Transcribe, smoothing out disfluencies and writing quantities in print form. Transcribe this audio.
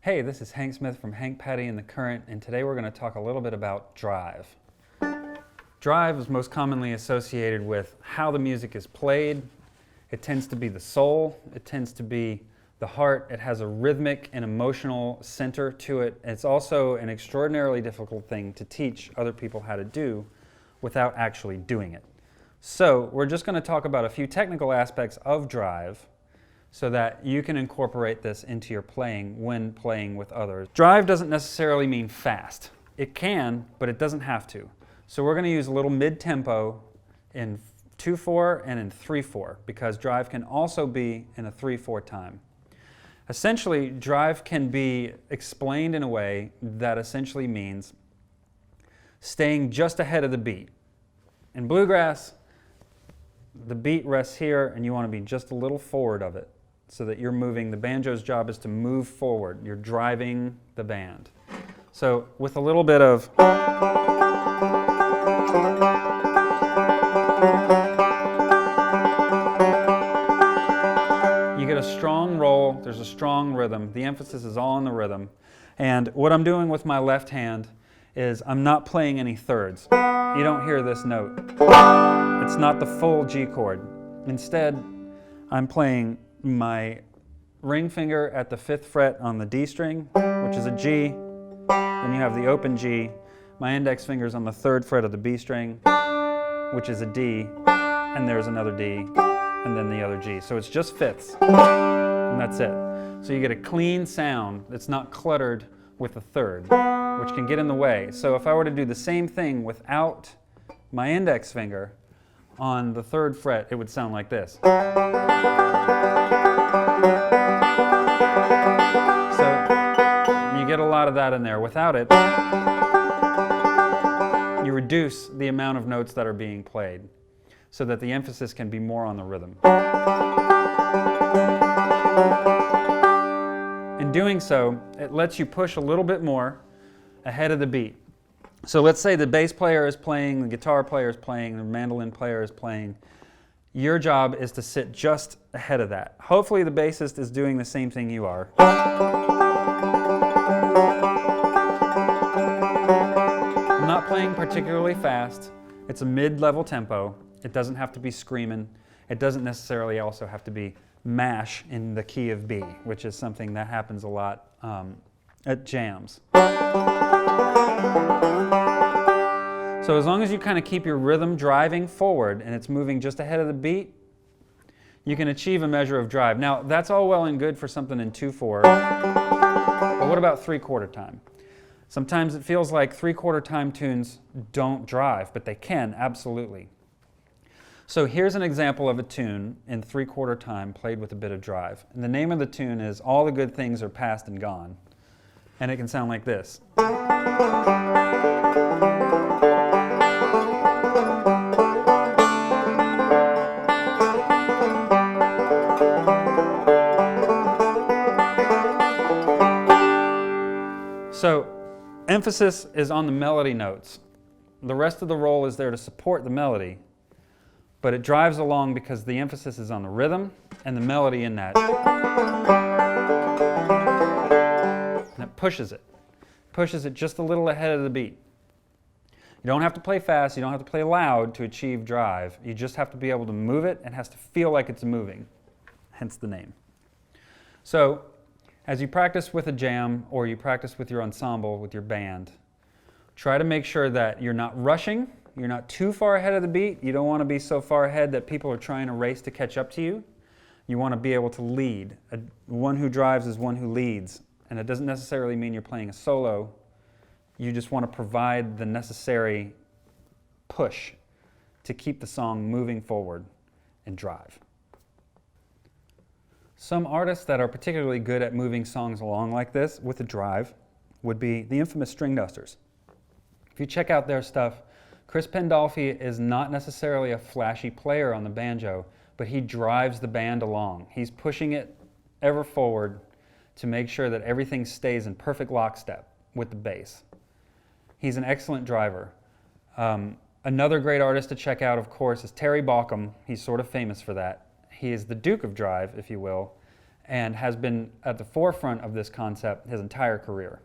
Hey, this is Hank Smith from Hank, Patty, and the Current, and today we're going to talk a little bit about drive. Drive is most commonly associated with how the music is played. It tends to be the soul. It tends to be the heart. It has a rhythmic and emotional center to it. It's also an extraordinarily difficult thing to teach other people how to do without actually doing it. So we're just going to talk about a few technical aspects of drive so that you can incorporate this into your playing when playing with others. Drive doesn't necessarily mean fast. It can, but it doesn't have to. So we're going to use a little mid-tempo in 2/4 and in 3/4 because drive can also be in a 3/4 time. Essentially, drive can be explained in a way that essentially means staying just ahead of the beat. In bluegrass, the beat rests here and you want to be just a little forward of it so that you're moving. The banjo's job is to move forward. You're driving the band. So with a little bit of you get a strong roll, there's a strong rhythm. The emphasis is all on the rhythm. And what I'm doing with my left hand is I'm not playing any thirds. You don't hear this note. It's not the full G chord. Instead, I'm playing my ring finger at the 5th fret on the D string, which is a G. Then you have the open G. My index finger's on the 3rd fret of the B string, which is a D, and there's another D, and then the other G. So it's just fifths, and that's it. So you get a clean sound that's not cluttered with a third, which can get in the way. So if I were to do the same thing without my index finger on the 3rd fret, it would sound like this. So you get a lot of that in there. Without it, you reduce the amount of notes that are being played so that the emphasis can be more on the rhythm. In doing so, it lets you push a little bit more ahead of the beat. So let's say the bass player is playing, the guitar player is playing, the mandolin player is playing. Your job is to sit just ahead of that. Hopefully the bassist is doing the same thing you are. I'm not playing particularly fast. It's a mid-level tempo. It doesn't have to be screaming. It doesn't necessarily also have to be mash in the key of B, which is something that happens a lot at jams. So as long as you kind of keep your rhythm driving forward and it's moving just ahead of the beat, you can achieve a measure of drive. Now, that's all well and good for something in 2/4, but what about 3/4 time? Sometimes it feels like 3/4 time tunes don't drive, but they can, absolutely. So here's an example of a tune in 3/4 time played with a bit of drive. And the name of the tune is All the Good Things Are Past and Gone. And it can sound like this. So emphasis is on the melody notes. The rest of the roll is there to support the melody, but it drives along because the emphasis is on the rhythm and the melody in that. And it pushes it. Pushes it just a little ahead of the beat. You don't have to play fast, you don't have to play loud to achieve drive. You just have to be able to move it and it has to feel like it's moving, hence the name. So, as you practice with a jam or you practice with your ensemble, with your band, try to make sure that you're not rushing, you're not too far ahead of the beat. You don't want to be so far ahead that people are trying to race to catch up to you. You want to be able to lead. One who drives is one who leads. And it doesn't necessarily mean you're playing a solo. You just want to provide the necessary push to keep the song moving forward and drive. Some artists that are particularly good at moving songs along like this with a drive would be the infamous String Dusters. If you check out their stuff, Chris Pandolfi is not necessarily a flashy player on the banjo, but he drives the band along. He's pushing it ever forward to make sure that everything stays in perfect lockstep with the bass. He's an excellent driver. Another great artist to check out, of course, is Terry Balcom. He's sort of famous for that. He is the Duke of Drive, if you will, and has been at the forefront of this concept his entire career.